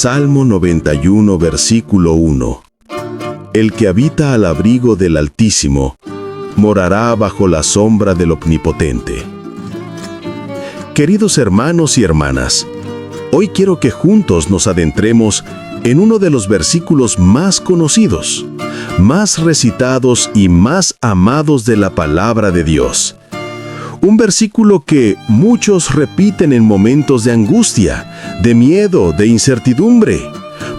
Salmo 91, versículo 1. El que habita al abrigo del Altísimo morará bajo la sombra del Omnipotente. Queridos hermanos y hermanas, hoy quiero que juntos nos adentremos en uno de los versículos más conocidos, más recitados y más amados de la palabra de Dios. Un versículo que muchos repiten en momentos de angustia, de miedo, de incertidumbre,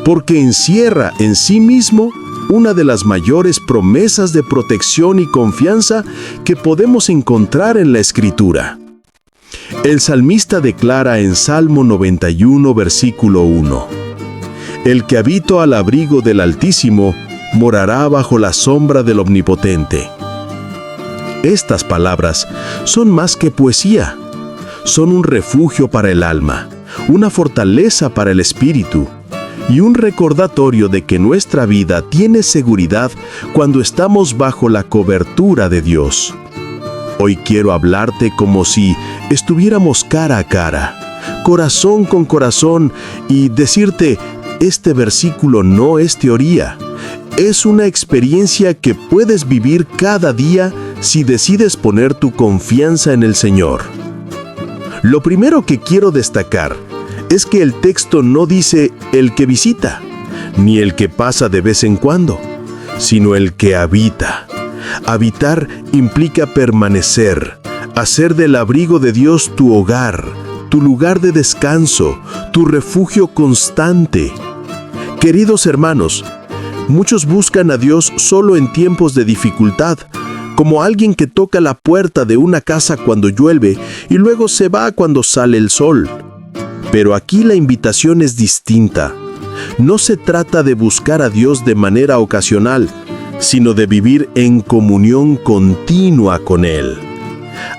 porque encierra en sí mismo una de las mayores promesas de protección y confianza que podemos encontrar en la Escritura. El salmista declara en Salmo 91, versículo 1: El que habita al abrigo del Altísimo morará bajo la sombra del Omnipotente. Estas palabras son más que poesía. Son un refugio para el alma, una fortaleza para el espíritu y un recordatorio de que nuestra vida tiene seguridad cuando estamos bajo la cobertura de Dios. Hoy quiero hablarte como si estuviéramos cara a cara, corazón con corazón, y decirte, este versículo no es teoría. Es una experiencia que puedes vivir cada día si decides poner tu confianza en el Señor. Lo primero que quiero destacar es que el texto no dice el que visita, ni el que pasa de vez en cuando, sino el que habita. Habitar implica permanecer, hacer del abrigo de Dios tu hogar, tu lugar de descanso, tu refugio constante. Queridos hermanos, muchos buscan a Dios solo en tiempos de dificultad, como alguien que toca la puerta de una casa cuando llueve y luego se va cuando sale el sol. Pero aquí la invitación es distinta. No se trata de buscar a Dios de manera ocasional, sino de vivir en comunión continua con Él.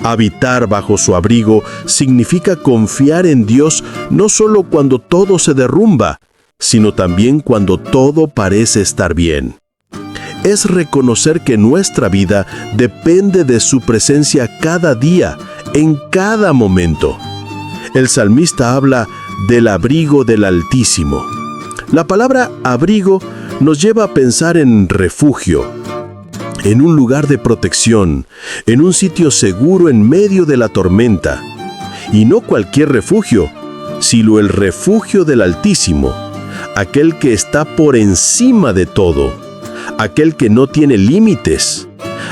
Habitar bajo su abrigo significa confiar en Dios no solo cuando todo se derrumba, sino también cuando todo parece estar bien. Es reconocer que nuestra vida depende de su presencia cada día, en cada momento. El salmista habla del abrigo del Altísimo. La palabra abrigo nos lleva a pensar en refugio, en un lugar de protección, en un sitio seguro en medio de la tormenta. Y no cualquier refugio, sino el refugio del Altísimo, aquel que está por encima de todo, aquel que no tiene límites,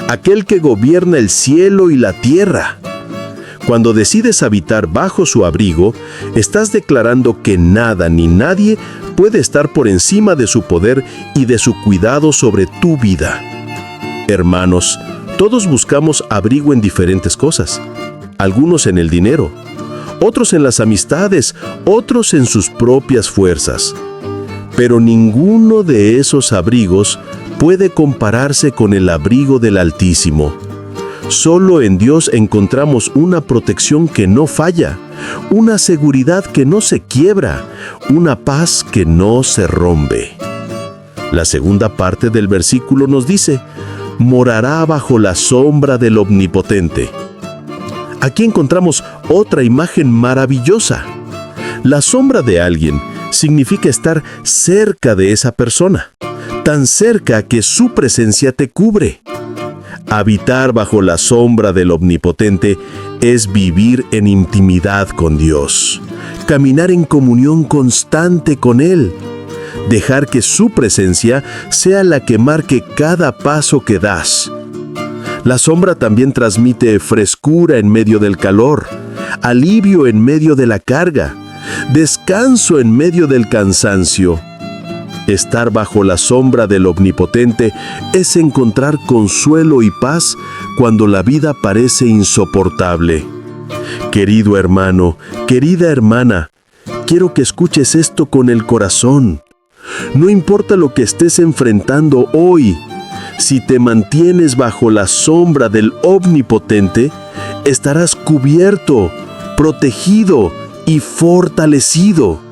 aquel que gobierna el cielo y la tierra. Cuando decides habitar bajo su abrigo, estás declarando que nada ni nadie puede estar por encima de su poder y de su cuidado sobre tu vida. Hermanos, todos buscamos abrigo en diferentes cosas. Algunos en el dinero, otros en las amistades, otros en sus propias fuerzas. Pero ninguno de esos abrigos puede compararse con el abrigo del Altísimo. Solo en Dios encontramos una protección que no falla, una seguridad que no se quiebra, una paz que no se rompe. La segunda parte del versículo nos dice: morará bajo la sombra del Omnipotente. Aquí encontramos otra imagen maravillosa. La sombra de alguien significa estar cerca de esa persona, tan cerca que su presencia te cubre. Habitar bajo la sombra del Omnipotente es vivir en intimidad con Dios, caminar en comunión constante con Él, dejar que su presencia sea la que marque cada paso que das. La sombra también transmite frescura en medio del calor, alivio en medio de la carga, descanso en medio del cansancio. Estar bajo la sombra del Omnipotente es encontrar consuelo y paz cuando la vida parece insoportable. Querido hermano, querida hermana, quiero que escuches esto con el corazón. No importa lo que estés enfrentando hoy, si te mantienes bajo la sombra del Omnipotente, estarás cubierto, protegido y fortalecido.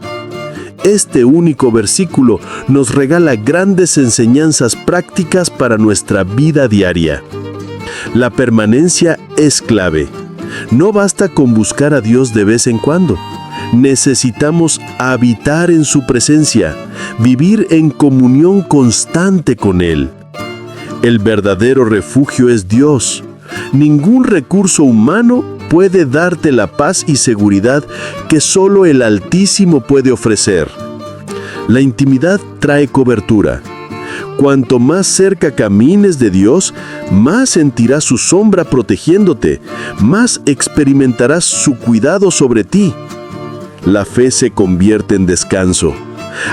Este único versículo nos regala grandes enseñanzas prácticas para nuestra vida diaria. La permanencia es clave. No basta con buscar a Dios de vez en cuando. Necesitamos habitar en su presencia, vivir en comunión constante con Él. El verdadero refugio es Dios. Ningún recurso humano puede darte la paz y seguridad que solo el Altísimo puede ofrecer. La intimidad trae cobertura. Cuanto más cerca camines de Dios, más sentirás su sombra protegiéndote, más experimentarás su cuidado sobre ti. La fe se convierte en descanso.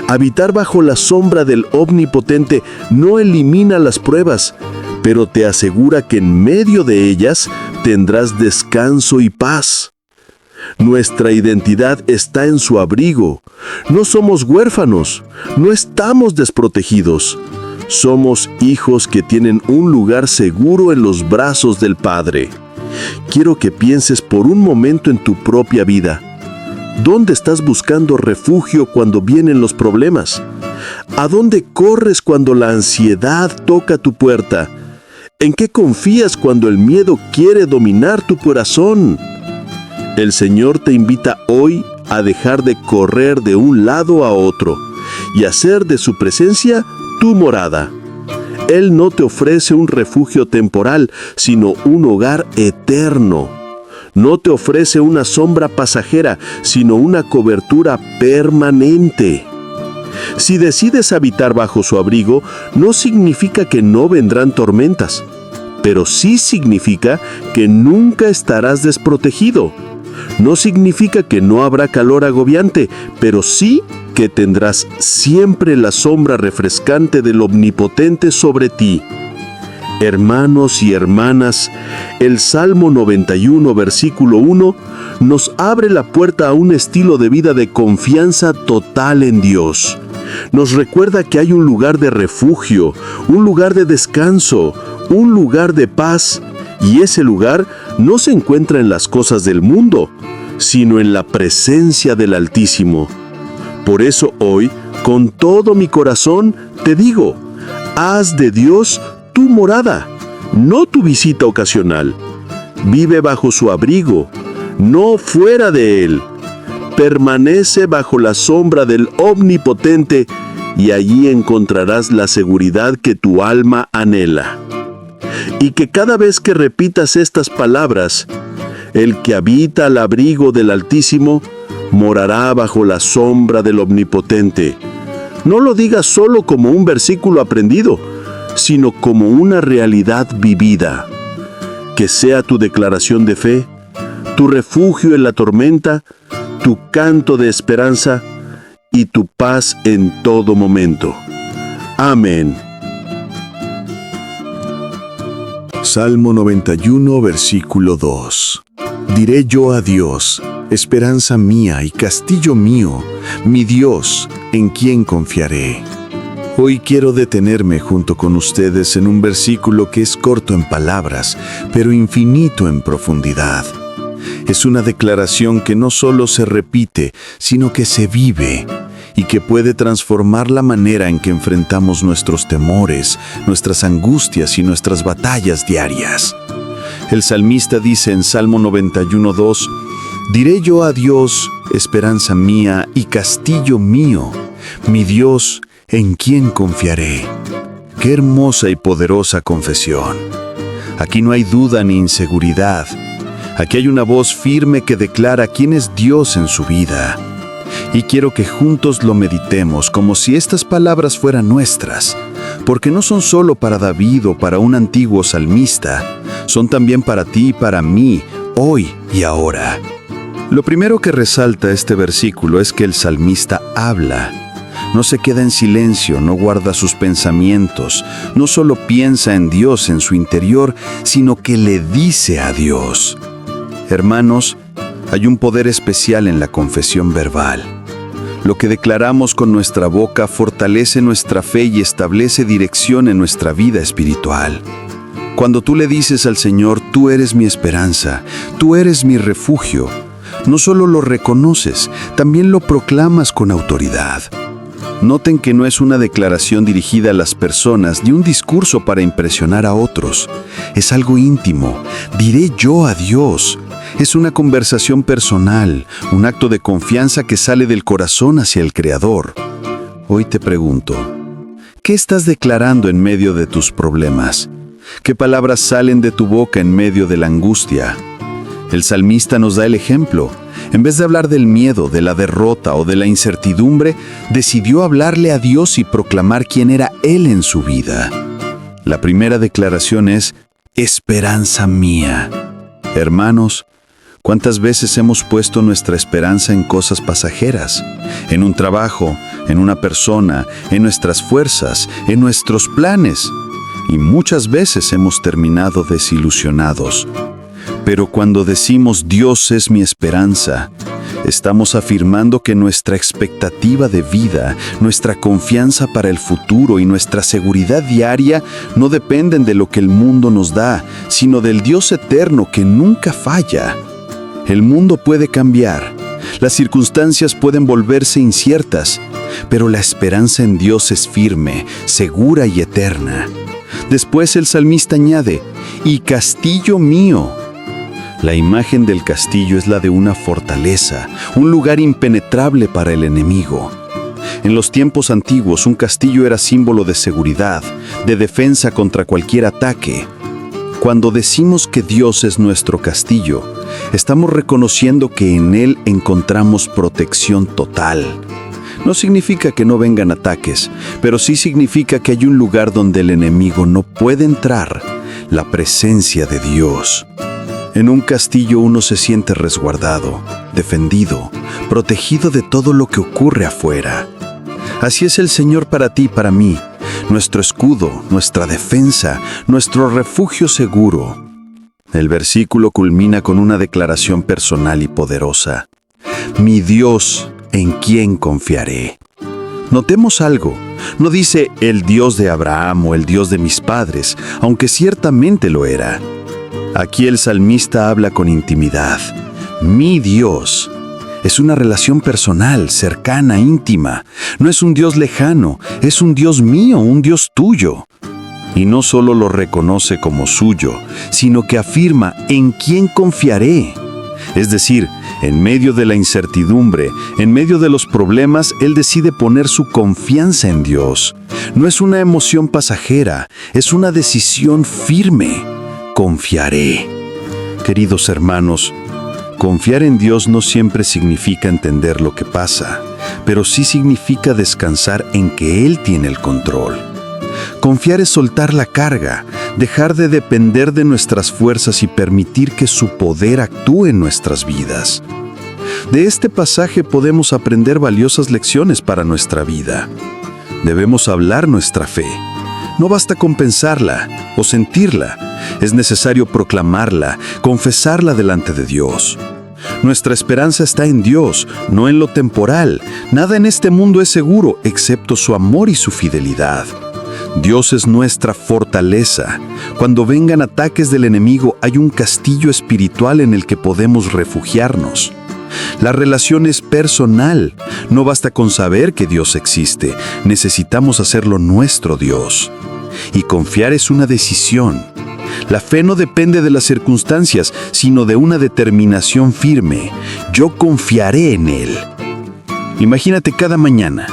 Habitar bajo la sombra del Omnipotente no elimina las pruebas, pero te asegura que en medio de ellas tendrás descanso y paz. Nuestra identidad está en su abrigo. No somos huérfanos, no estamos desprotegidos. Somos hijos que tienen un lugar seguro en los brazos del Padre. Quiero que pienses por un momento en tu propia vida. ¿Dónde estás buscando refugio cuando vienen los problemas? ¿A dónde corres cuando la ansiedad toca tu puerta? ¿En qué confías cuando el miedo quiere dominar tu corazón? El Señor te invita hoy a dejar de correr de un lado a otro y hacer de su presencia tu morada. Él no te ofrece un refugio temporal, sino un hogar eterno. No te ofrece una sombra pasajera, sino una cobertura permanente. Si decides habitar bajo su abrigo, no significa que no vendrán tormentas, pero sí significa que nunca estarás desprotegido. No significa que no habrá calor agobiante, pero sí que tendrás siempre la sombra refrescante del Omnipotente sobre ti. Hermanos y hermanas, el Salmo 91, versículo 1, nos abre la puerta a un estilo de vida de confianza total en Dios. Nos recuerda que hay un lugar de refugio, un lugar de descanso, un lugar de paz, y ese lugar no se encuentra en las cosas del mundo, sino en la presencia del Altísimo. Por eso hoy, con todo mi corazón, te digo, haz de Dios tu morada, no tu visita ocasional. Vive bajo su abrigo, no fuera de él. Permanece bajo la sombra del Omnipotente y allí encontrarás la seguridad que tu alma anhela. Y que cada vez que repitas estas palabras, el que habita al abrigo del Altísimo morará bajo la sombra del Omnipotente. No lo digas solo como un versículo aprendido, sino como una realidad vivida. Que sea tu declaración de fe, tu refugio en la tormenta, tu canto de esperanza y tu paz en todo momento. Amén. Salmo 91, versículo 2. Diré yo a Dios, esperanza mía y castillo mío, mi Dios, en quien confiaré. Hoy quiero detenerme junto con ustedes en un versículo que es corto en palabras, pero infinito en profundidad. Es una declaración que no solo se repite, sino que se vive, y que puede transformar la manera en que enfrentamos nuestros temores, nuestras angustias y nuestras batallas diarias. El salmista dice en Salmo 91:2, diré yo a Dios, esperanza mía y castillo mío, mi Dios, ¿en quién confiaré? Qué hermosa y poderosa confesión. Aquí no hay duda ni inseguridad. Aquí hay una voz firme que declara quién es Dios en su vida. Y quiero que juntos lo meditemos como si estas palabras fueran nuestras, porque no son solo para David o para un antiguo salmista, son también para ti y para mí, hoy y ahora. Lo primero que resalta este versículo es que el salmista habla. No se queda en silencio, no guarda sus pensamientos, no solo piensa en Dios en su interior, sino que le dice a Dios. Hermanos, hay un poder especial en la confesión verbal. Lo que declaramos con nuestra boca fortalece nuestra fe y establece dirección en nuestra vida espiritual. Cuando tú le dices al Señor, tú eres mi esperanza, tú eres mi refugio, no solo lo reconoces, también lo proclamas con autoridad. Noten que no es una declaración dirigida a las personas ni un discurso para impresionar a otros. Es algo íntimo. Diré yo a Dios. Es una conversación personal, un acto de confianza que sale del corazón hacia el Creador. Hoy te pregunto, ¿qué estás declarando en medio de tus problemas? ¿Qué palabras salen de tu boca en medio de la angustia? El salmista nos da el ejemplo. En vez de hablar del miedo, de la derrota o de la incertidumbre, decidió hablarle a Dios y proclamar quién era Él en su vida. La primera declaración es, esperanza mía. Hermanos, ¿cuántas veces hemos puesto nuestra esperanza en cosas pasajeras? En un trabajo, en una persona, en nuestras fuerzas, en nuestros planes. Y muchas veces hemos terminado desilusionados. Pero cuando decimos Dios es mi esperanza, estamos afirmando que nuestra expectativa de vida, nuestra confianza para el futuro y nuestra seguridad diaria no dependen de lo que el mundo nos da, sino del Dios eterno que nunca falla. El mundo puede cambiar, las circunstancias pueden volverse inciertas, pero la esperanza en Dios es firme, segura y eterna. Después el salmista añade, y castillo mío. La imagen del castillo es la de una fortaleza, un lugar impenetrable para el enemigo. En los tiempos antiguos, un castillo era símbolo de seguridad, de defensa contra cualquier ataque. Cuando decimos que Dios es nuestro castillo, estamos reconociendo que en Él encontramos protección total. No significa que no vengan ataques, pero sí significa que hay un lugar donde el enemigo no puede entrar, la presencia de Dios. En un castillo uno se siente resguardado, defendido, protegido de todo lo que ocurre afuera. Así es el Señor para ti y para mí, nuestro escudo, nuestra defensa, nuestro refugio seguro. El versículo culmina con una declaración personal y poderosa. Mi Dios, ¿en quién confiaré? Notemos algo. No dice el Dios de Abraham o el Dios de mis padres, aunque ciertamente lo era. Aquí el salmista habla con intimidad. Mi Dios. Es una relación personal, cercana, íntima. No es un Dios lejano, es un Dios mío, un Dios tuyo. Y no solo lo reconoce como suyo, sino que afirma en quién confiaré. Es decir, en medio de la incertidumbre, en medio de los problemas, él decide poner su confianza en Dios. No es una emoción pasajera, es una decisión firme. Confiaré. Queridos hermanos, confiar en Dios no siempre significa entender lo que pasa, pero sí significa descansar en que Él tiene el control. Confiar es soltar la carga, dejar de depender de nuestras fuerzas y permitir que su poder actúe en nuestras vidas. De este pasaje podemos aprender valiosas lecciones para nuestra vida. Debemos hablar nuestra fe. No basta con pensarla o sentirla. Es necesario proclamarla, confesarla delante de Dios. Nuestra esperanza está en Dios, no en lo temporal. Nada en este mundo es seguro, excepto su amor y su fidelidad. Dios es nuestra fortaleza. Cuando vengan ataques del enemigo, hay un castillo espiritual en el que podemos refugiarnos. La relación es personal. No basta con saber que Dios existe. Necesitamos hacerlo nuestro Dios. Y confiar es una decisión. La fe no depende de las circunstancias, sino de una determinación firme. Yo confiaré en Él. Imagínate cada mañana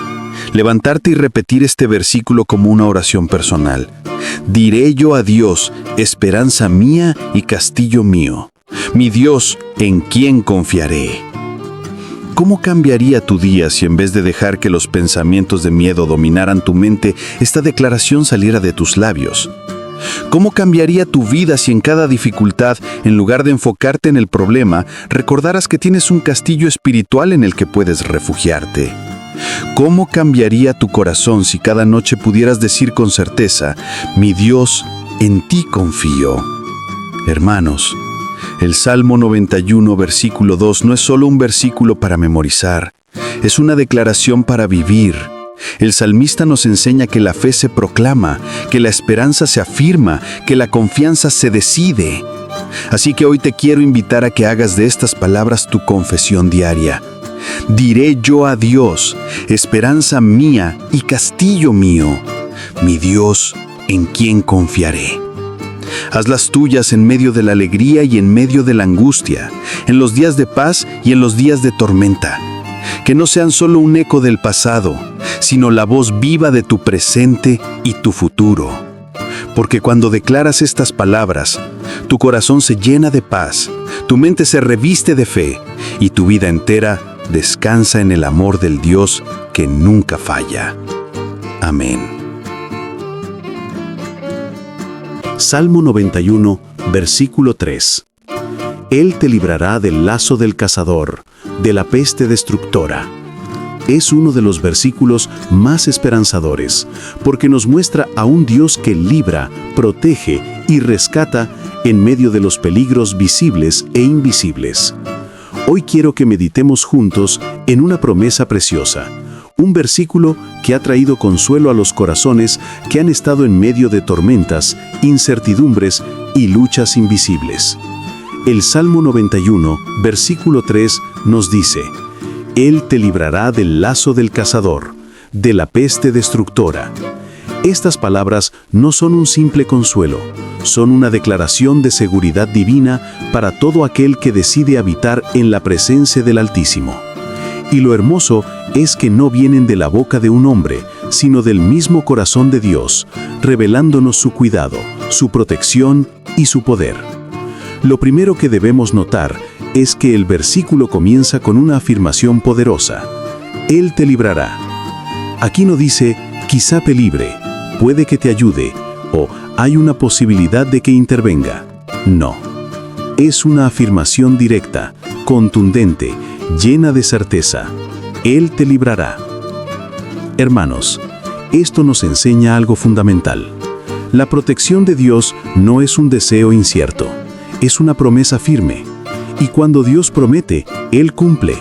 levantarte y repetir este versículo como una oración personal. Diré yo a Dios, esperanza mía y castillo mío. Mi Dios, ¿en quién confiaré? ¿Cómo cambiaría tu día si en vez de dejar que los pensamientos de miedo dominaran tu mente, esta declaración saliera de tus labios? ¿Cómo cambiaría tu vida si en cada dificultad, en lugar de enfocarte en el problema, recordaras que tienes un castillo espiritual en el que puedes refugiarte? ¿Cómo cambiaría tu corazón si cada noche pudieras decir con certeza, mi Dios, en ti confío? Hermanos, el Salmo 91, versículo 2 no es solo un versículo para memorizar, es una declaración para vivir. El salmista nos enseña que la fe se proclama, que la esperanza se afirma, que la confianza se decide. Así que hoy te quiero invitar a que hagas de estas palabras tu confesión diaria. Diré yo a Dios, esperanza mía y castillo mío, mi Dios, en quien confiaré. Hazlas tuyas en medio de la alegría y en medio de la angustia, en los días de paz y en los días de tormenta. Que no sean solo un eco del pasado, sino la voz viva de tu presente y tu futuro. Porque cuando declaras estas palabras, tu corazón se llena de paz, tu mente se reviste de fe y tu vida entera descansa en el amor del Dios que nunca falla. Amén. Salmo 91, versículo 3. Él te librará del lazo del cazador, de la peste destructora. Es uno de los versículos más esperanzadores, porque nos muestra a un Dios que libra, protege y rescata en medio de los peligros visibles e invisibles. Hoy quiero que meditemos juntos en una promesa preciosa, un versículo que ha traído consuelo a los corazones que han estado en medio de tormentas, incertidumbres y luchas invisibles. El Salmo 91, versículo 3, nos dice: Él te librará del lazo del cazador, de la peste destructora. Estas palabras no son un simple consuelo, son una declaración de seguridad divina para todo aquel que decide habitar en la presencia del Altísimo. Y lo hermoso es que no vienen de la boca de un hombre, sino del mismo corazón de Dios, revelándonos su cuidado, su protección y su poder. Lo primero que debemos notar es que el versículo comienza con una afirmación poderosa: Él te librará. Aquí no dice, quizá te libre, puede que te ayude, o hay una posibilidad de que intervenga. No. Es una afirmación directa, contundente, llena de certeza. Él te librará. Hermanos, esto nos enseña algo fundamental. La protección de Dios no es un deseo incierto, es una promesa firme. Y cuando Dios promete, Él cumple.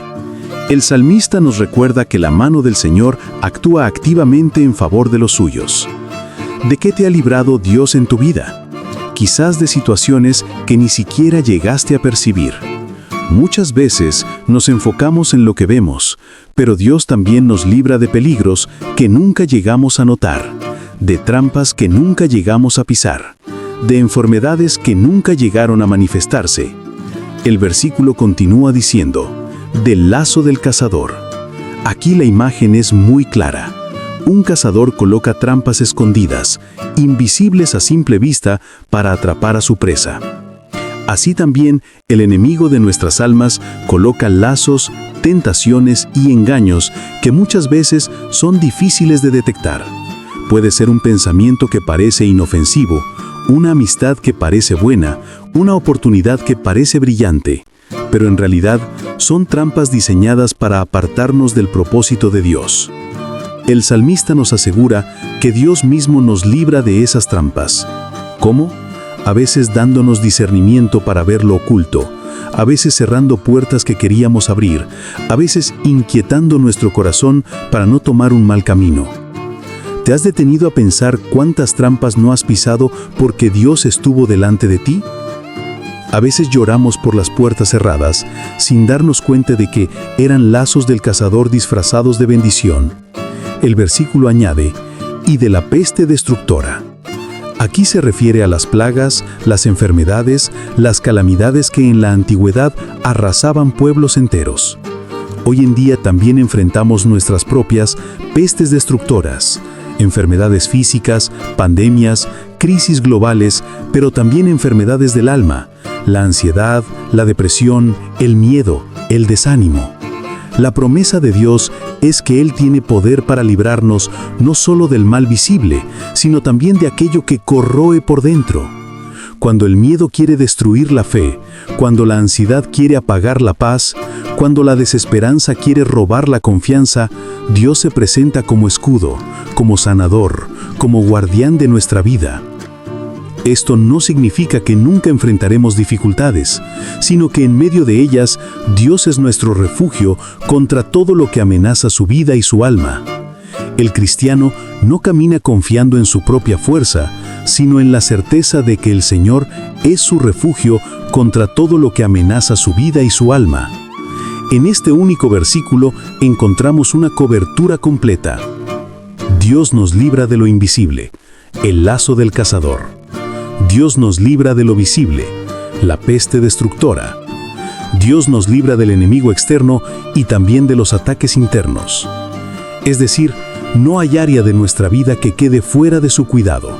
El salmista nos recuerda que la mano del Señor actúa activamente en favor de los suyos. ¿De qué te ha librado Dios en tu vida? Quizás de situaciones que ni siquiera llegaste a percibir. Muchas veces nos enfocamos en lo que vemos, pero Dios también nos libra de peligros que nunca llegamos a notar, de trampas que nunca llegamos a pisar, de enfermedades que nunca llegaron a manifestarse. El versículo continúa diciendo: del lazo del cazador. Aquí la imagen es muy clara. Un cazador coloca trampas escondidas, invisibles a simple vista, para atrapar a su presa. Así también, el enemigo de nuestras almas coloca lazos, tentaciones y engaños que muchas veces son difíciles de detectar. Puede ser un pensamiento que parece inofensivo, una amistad que parece buena, una oportunidad que parece brillante, pero en realidad son trampas diseñadas para apartarnos del propósito de Dios. El salmista nos asegura que Dios mismo nos libra de esas trampas. ¿Cómo? A veces dándonos discernimiento para ver lo oculto, a veces cerrando puertas que queríamos abrir, a veces inquietando nuestro corazón para no tomar un mal camino. ¿Te has detenido a pensar cuántas trampas no has pisado porque Dios estuvo delante de ti? A veces lloramos por las puertas cerradas, sin darnos cuenta de que eran lazos del cazador disfrazados de bendición. El versículo añade: y de la peste destructora. Aquí se refiere a las plagas, las enfermedades, las calamidades que en la antigüedad arrasaban pueblos enteros. Hoy en día también enfrentamos nuestras propias pestes destructoras, enfermedades físicas, pandemias, crisis globales, pero también enfermedades del alma, la ansiedad, la depresión, el miedo, el desánimo. La promesa de Dios es que Él tiene poder para librarnos no solo del mal visible, sino también de aquello que corroe por dentro. Cuando el miedo quiere destruir la fe, cuando la ansiedad quiere apagar la paz, cuando la desesperanza quiere robar la confianza, Dios se presenta como escudo, como sanador, como guardián de nuestra vida. Esto no significa que nunca enfrentaremos dificultades, sino que en medio de ellas, Dios es nuestro refugio contra todo lo que amenaza su vida y su alma. El cristiano no camina confiando en su propia fuerza, sino en la certeza de que el Señor es su refugio contra todo lo que amenaza su vida y su alma. En este único versículo encontramos una cobertura completa. Dios nos libra de lo invisible, el lazo del cazador. Dios nos libra de lo visible, la peste destructora. Dios nos libra del enemigo externo y también de los ataques internos. Es decir, no hay área de nuestra vida que quede fuera de su cuidado.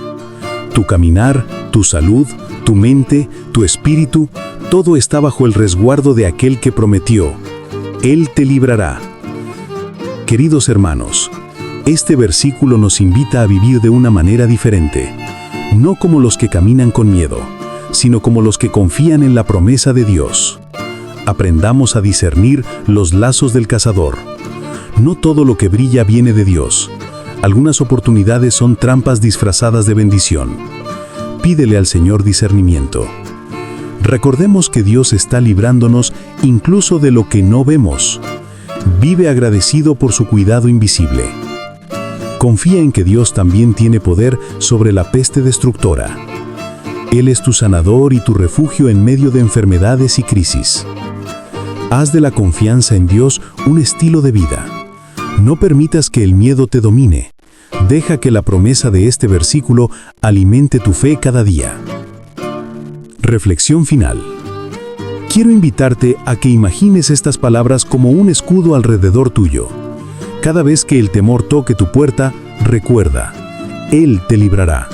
Tu caminar, tu salud, tu mente, tu espíritu, todo está bajo el resguardo de aquel que prometió: Él te librará. Queridos hermanos, este versículo nos invita a vivir de una manera diferente, no como los que caminan con miedo, sino como los que confían en la promesa de Dios. Aprendamos a discernir los lazos del cazador. No todo lo que brilla viene de Dios. Algunas oportunidades son trampas disfrazadas de bendición. Pídele al Señor discernimiento. Recordemos que Dios está librándonos incluso de lo que no vemos. Vive agradecido por su cuidado invisible. Confía en que Dios también tiene poder sobre la peste destructora. Él es tu sanador y tu refugio en medio de enfermedades y crisis. Haz de la confianza en Dios un estilo de vida. No permitas que el miedo te domine. Deja que la promesa de este versículo alimente tu fe cada día. Reflexión final. Quiero invitarte a que imagines estas palabras como un escudo alrededor tuyo. Cada vez que el temor toque tu puerta, recuerda: Él te librará.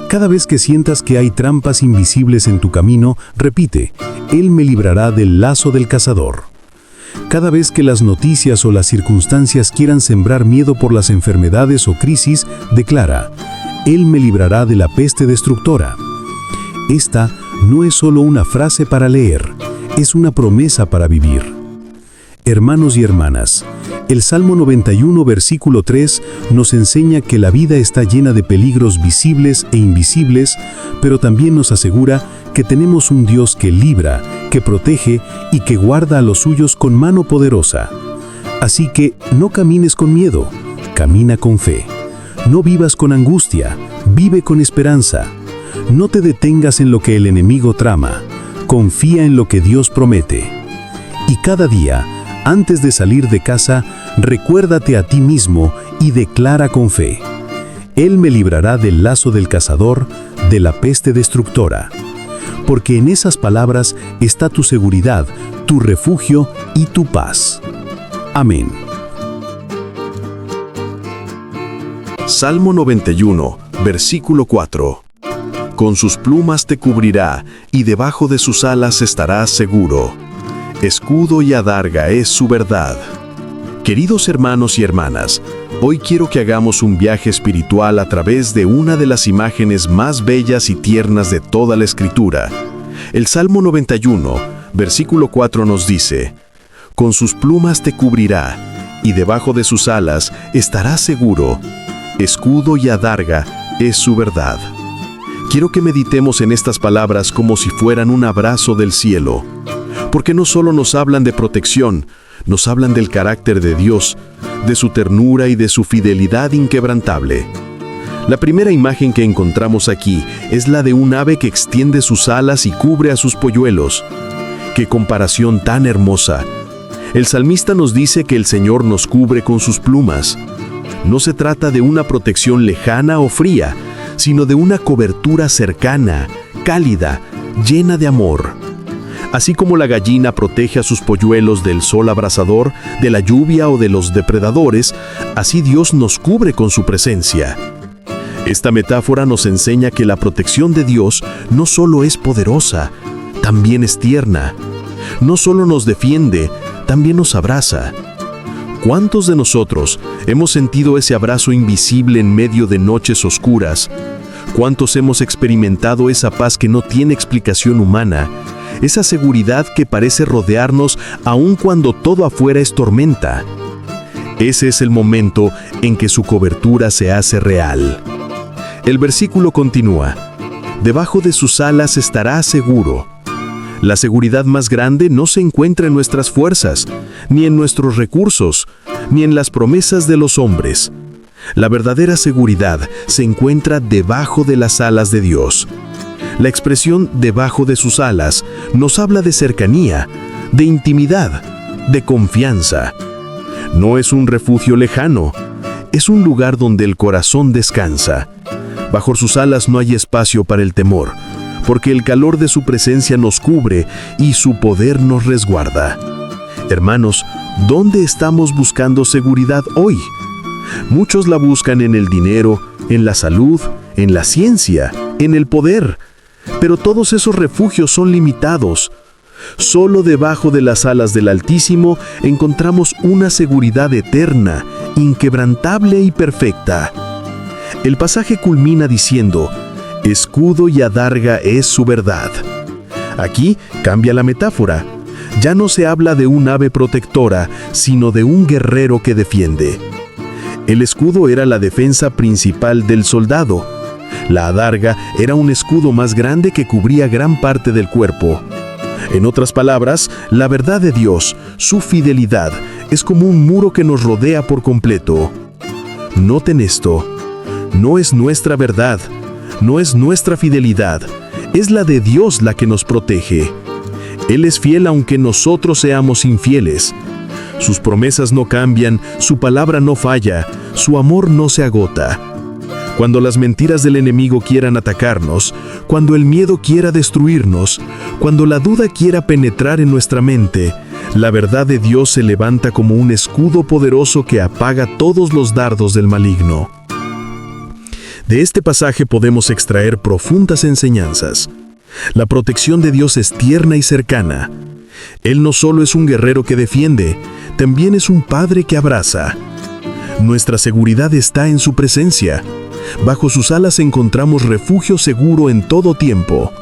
Cada vez que sientas que hay trampas invisibles en tu camino, repite: Él me librará del lazo del cazador. Cada vez que las noticias o las circunstancias quieran sembrar miedo por las enfermedades o crisis, declara: Él me librará de la peste destructora. Esta no es solo una frase para leer, es una promesa para vivir. Hermanos y hermanas, el Salmo 91, versículo 3, nos enseña que la vida está llena de peligros visibles e invisibles, pero también nos asegura que tenemos un Dios que libra, que protege y que guarda a los suyos con mano poderosa. Así que no camines con miedo, camina con fe. No vivas con angustia, vive con esperanza. No te detengas en lo que el enemigo trama, confía en lo que Dios promete. Y cada día, antes de salir de casa, recuérdate a ti mismo y declara con fe: Él me librará del lazo del cazador, de la peste destructora. Porque en esas palabras está tu seguridad, tu refugio y tu paz. Amén. Salmo 91, versículo 4. Con sus plumas te cubrirá, y debajo de sus alas estarás seguro. Escudo y adarga es su verdad. Queridos hermanos y hermanas, hoy quiero que hagamos un viaje espiritual a través de una de las imágenes más bellas y tiernas de toda la Escritura. El Salmo 91, versículo 4 nos dice: Con sus plumas te cubrirá, y debajo de sus alas estarás seguro. Escudo y adarga es su verdad. Quiero que meditemos en estas palabras como si fueran un abrazo del cielo, porque no solo nos hablan de protección, nos hablan del carácter de Dios, de su ternura y de su fidelidad inquebrantable. La primera imagen que encontramos aquí es la de un ave que extiende sus alas y cubre a sus polluelos. ¡Qué comparación tan hermosa! El salmista nos dice que el Señor nos cubre con sus plumas. No se trata de una protección lejana o fría, sino de una cobertura cercana, cálida, llena de amor. Así como la gallina protege a sus polluelos del sol abrasador, de la lluvia o de los depredadores, así Dios nos cubre con su presencia. Esta metáfora nos enseña que la protección de Dios no solo es poderosa, también es tierna. No solo nos defiende, también nos abraza. ¿Cuántos de nosotros hemos sentido ese abrazo invisible en medio de noches oscuras? ¿Cuántos hemos experimentado esa paz que no tiene explicación humana? Esa seguridad que parece rodearnos aun cuando todo afuera es tormenta. Ese es el momento en que su cobertura se hace real. El versículo continúa: Debajo de sus alas estará seguro. La seguridad más grande no se encuentra en nuestras fuerzas, ni en nuestros recursos, ni en las promesas de los hombres. La verdadera seguridad se encuentra debajo de las alas de Dios. La expresión debajo de sus alas nos habla de cercanía, de intimidad, de confianza. No es un refugio lejano, es un lugar donde el corazón descansa. Bajo sus alas no hay espacio para el temor, porque el calor de su presencia nos cubre y su poder nos resguarda. Hermanos, ¿dónde estamos buscando seguridad hoy? Muchos la buscan en el dinero, en la salud, en la ciencia, en el poder. Pero todos esos refugios son limitados. Solo debajo de las alas del Altísimo encontramos una seguridad eterna, inquebrantable y perfecta. El pasaje culmina diciendo: escudo y adarga es su verdad. Aquí cambia la metáfora. Ya no se habla de un ave protectora, sino de un guerrero que defiende. El escudo era la defensa principal del soldado. La adarga era un escudo más grande que cubría gran parte del cuerpo. En otras palabras, la verdad de Dios, su fidelidad, es como un muro que nos rodea por completo. Noten esto: no es nuestra verdad, no es nuestra fidelidad, es la de Dios la que nos protege. Él es fiel aunque nosotros seamos infieles. Sus promesas no cambian, su palabra no falla, su amor no se agota. Cuando las mentiras del enemigo quieran atacarnos, cuando el miedo quiera destruirnos, cuando la duda quiera penetrar en nuestra mente, la verdad de Dios se levanta como un escudo poderoso que apaga todos los dardos del maligno. De este pasaje podemos extraer profundas enseñanzas. La protección de Dios es tierna y cercana. Él no solo es un guerrero que defiende, también es un padre que abraza. Nuestra seguridad está en su presencia. Bajo sus alas encontramos refugio seguro en todo tiempo.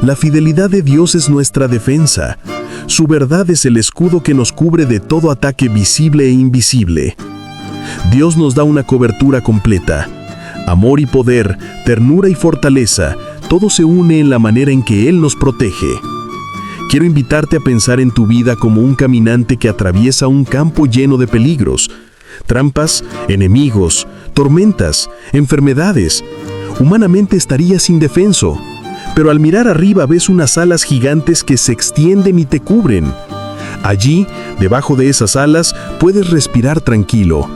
La fidelidad de Dios es nuestra defensa. Su verdad es el escudo que nos cubre de todo ataque visible e invisible. Dios nos da una cobertura completa. Amor y poder, ternura y fortaleza, todo se une en la manera en que Él nos protege. Quiero invitarte a pensar en tu vida como un caminante que atraviesa un campo lleno de peligros, trampas, enemigos, tormentas, enfermedades. Humanamente estarías indefenso, pero al mirar arriba ves unas alas gigantes que se extienden y te cubren. Allí, debajo de esas alas, puedes respirar tranquilo.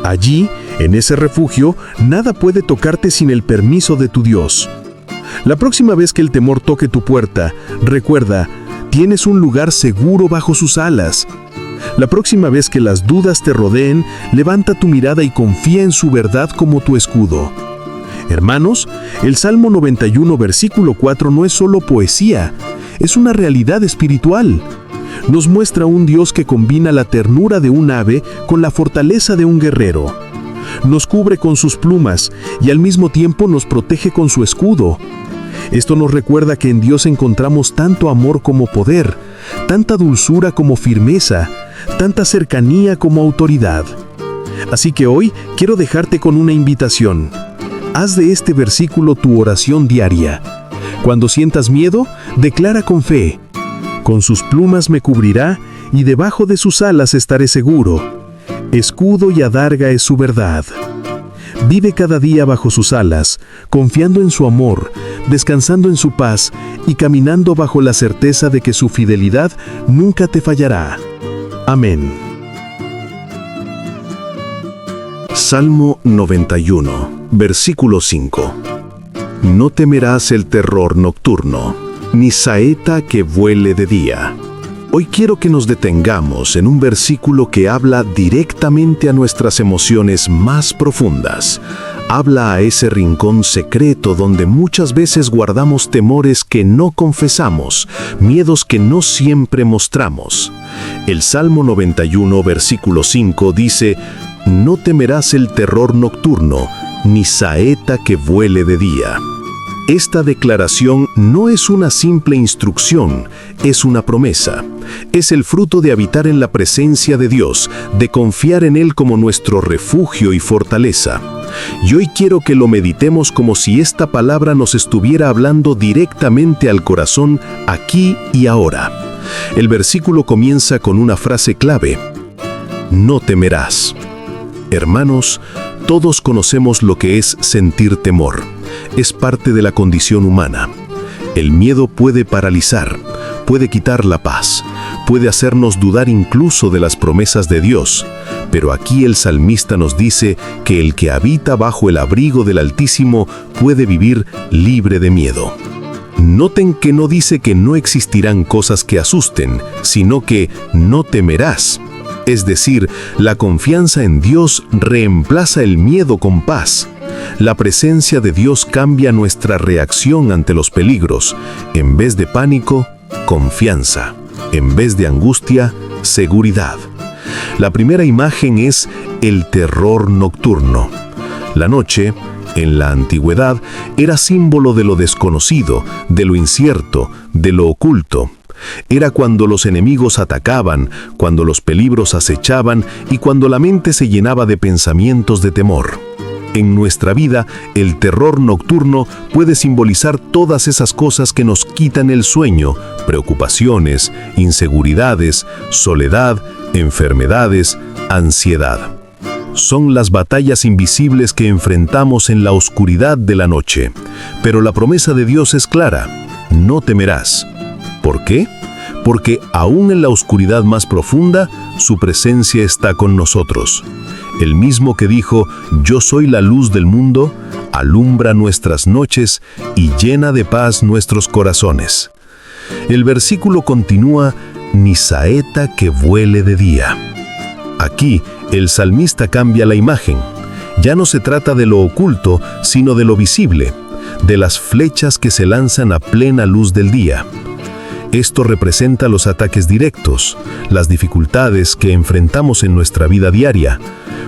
Allí, en ese refugio, nada puede tocarte sin el permiso de tu Dios. La próxima vez que el temor toque tu puerta, recuerda, tienes un lugar seguro bajo sus alas. La próxima vez que las dudas te rodeen, levanta tu mirada y confía en su verdad como tu escudo. Hermanos, el Salmo 91, versículo 4 no es solo poesía, es una realidad espiritual. Nos muestra un Dios que combina la ternura de un ave con la fortaleza de un guerrero. Nos cubre con sus plumas y al mismo tiempo nos protege con su escudo. Esto nos recuerda que en Dios encontramos tanto amor como poder, tanta dulzura como firmeza, tanta cercanía como autoridad. Así que hoy quiero dejarte con una invitación. Haz de este versículo tu oración diaria. Cuando sientas miedo, declara con fe: con sus plumas me cubrirá y debajo de sus alas estaré seguro. Escudo y adarga es su verdad. Vive cada día bajo sus alas, confiando en su amor, descansando en su paz y caminando bajo la certeza de que su fidelidad nunca te fallará. Amén. Salmo 91, versículo 5. No temerás el terror nocturno, ni saeta que vuele de día. Hoy quiero que nos detengamos en un versículo que habla directamente a nuestras emociones más profundas. Habla a ese rincón secreto donde muchas veces guardamos temores que no confesamos, miedos que no siempre mostramos. El Salmo 91, versículo 5 dice: no temerás el terror nocturno, ni saeta que vuele de día. Esta declaración no es una simple instrucción, es una promesa. Es el fruto de habitar en la presencia de Dios, de confiar en Él como nuestro refugio y fortaleza. Y hoy quiero que lo meditemos como si esta palabra nos estuviera hablando directamente al corazón aquí y ahora. El versículo comienza con una frase clave: no temerás. Hermanos, todos conocemos lo que es sentir temor. Es parte de la condición humana. El miedo puede paralizar, puede quitar la paz, puede hacernos dudar incluso de las promesas de Dios, pero aquí el salmista nos dice que el que habita bajo el abrigo del Altísimo puede vivir libre de miedo. Noten que no dice que no existirán cosas que asusten, sino que no temerás. Es decir, la confianza en Dios reemplaza el miedo con paz. La presencia de Dios cambia nuestra reacción ante los peligros. En vez de pánico, confianza. En vez de angustia, seguridad. La primera imagen es el terror nocturno. La noche, en la antigüedad, era símbolo de lo desconocido, de lo incierto, de lo oculto. Era cuando los enemigos atacaban, cuando los peligros acechaban y cuando la mente se llenaba de pensamientos de temor. En nuestra vida, el terror nocturno puede simbolizar todas esas cosas que nos quitan el sueño, preocupaciones, inseguridades, soledad, enfermedades, ansiedad. Son las batallas invisibles que enfrentamos en la oscuridad de la noche. Pero la promesa de Dios es clara: no temerás. ¿Por qué? Porque aún en la oscuridad más profunda, su presencia está con nosotros. El mismo que dijo: yo soy la luz del mundo, alumbra nuestras noches y llena de paz nuestros corazones. El versículo continúa: ni saeta que vuele de día. Aquí, el salmista cambia la imagen. Ya no se trata de lo oculto, sino de lo visible, de las flechas que se lanzan a plena luz del día. Esto representa los ataques directos, las dificultades que enfrentamos en nuestra vida diaria.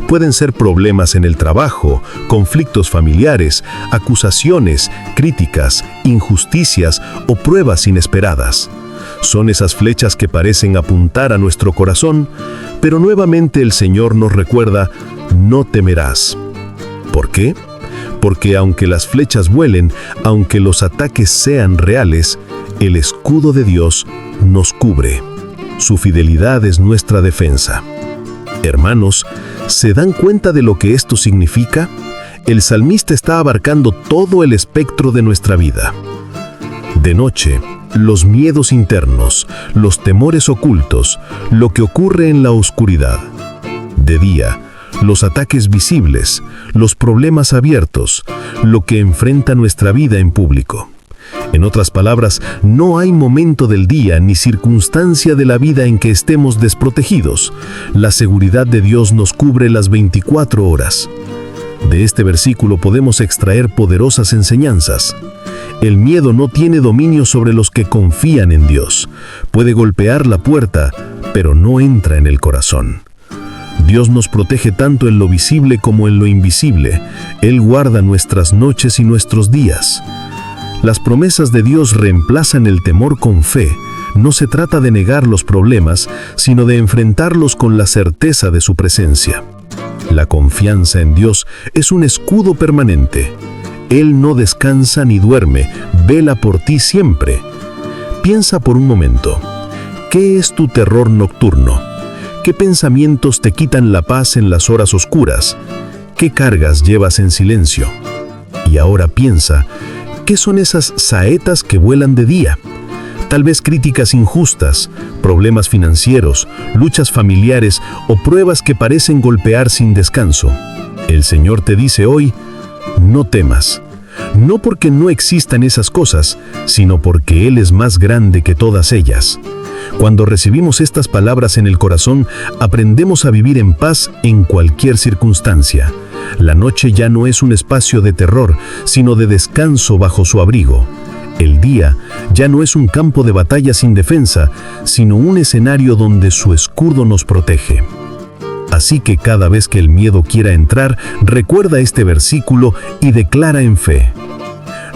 Pueden ser problemas en el trabajo, conflictos familiares, acusaciones, críticas, injusticias o pruebas inesperadas. Son esas flechas que parecen apuntar a nuestro corazón, pero nuevamente el Señor nos recuerda: no temerás. ¿Por qué? Porque aunque las flechas vuelen, aunque los ataques sean reales, el escudo de Dios nos cubre. Su fidelidad es nuestra defensa. Hermanos, ¿se dan cuenta de lo que esto significa? El salmista está abarcando todo el espectro de nuestra vida. De noche, los miedos internos, los temores ocultos, lo que ocurre en la oscuridad. De día, los ataques visibles, los problemas abiertos, lo que enfrenta nuestra vida en público. En otras palabras, no hay momento del día ni circunstancia de la vida en que estemos desprotegidos. La seguridad de Dios nos cubre las 24 horas. De este versículo podemos extraer poderosas enseñanzas. El miedo no tiene dominio sobre los que confían en Dios. Puede golpear la puerta, pero no entra en el corazón. Dios nos protege tanto en lo visible como en lo invisible. Él guarda nuestras noches y nuestros días. Las promesas de Dios reemplazan el temor con fe. No se trata de negar los problemas, sino de enfrentarlos con la certeza de su presencia. La confianza en Dios es un escudo permanente. Él no descansa ni duerme, vela por ti siempre. Piensa por un momento: ¿qué es tu terror nocturno? ¿Qué pensamientos te quitan la paz en las horas oscuras? ¿Qué cargas llevas en silencio? Y ahora piensa: ¿qué son esas saetas que vuelan de día? Tal vez críticas injustas, problemas financieros, luchas familiares o pruebas que parecen golpear sin descanso. El Señor te dice hoy: no temas. No porque no existan esas cosas, sino porque Él es más grande que todas ellas. Cuando recibimos estas palabras en el corazón, aprendemos a vivir en paz en cualquier circunstancia. La noche ya no es un espacio de terror, sino de descanso bajo su abrigo. El día ya no es un campo de batalla sin defensa, sino un escenario donde su escudo nos protege. Así que cada vez que el miedo quiera entrar, recuerda este versículo y declara en fe: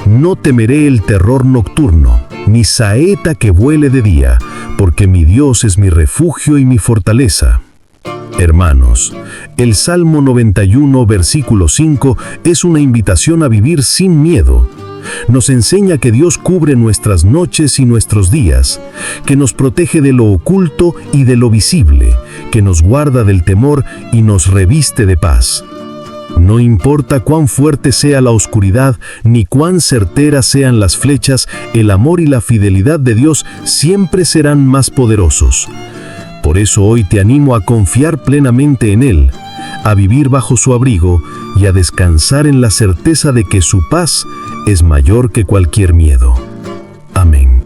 no temeré el terror nocturno, ni saeta que vuele de día, porque mi Dios es mi refugio y mi fortaleza. Hermanos, el Salmo 91, versículo 5, es una invitación a vivir sin miedo. Nos enseña que Dios cubre nuestras noches y nuestros días, que nos protege de lo oculto y de lo visible, que nos guarda del temor y nos reviste de paz. No importa cuán fuerte sea la oscuridad, ni cuán certeras sean las flechas, el amor y la fidelidad de Dios siempre serán más poderosos. Por eso hoy te animo a confiar plenamente en Él, a vivir bajo su abrigo y a descansar en la certeza de que su paz es mayor que cualquier miedo. Amén.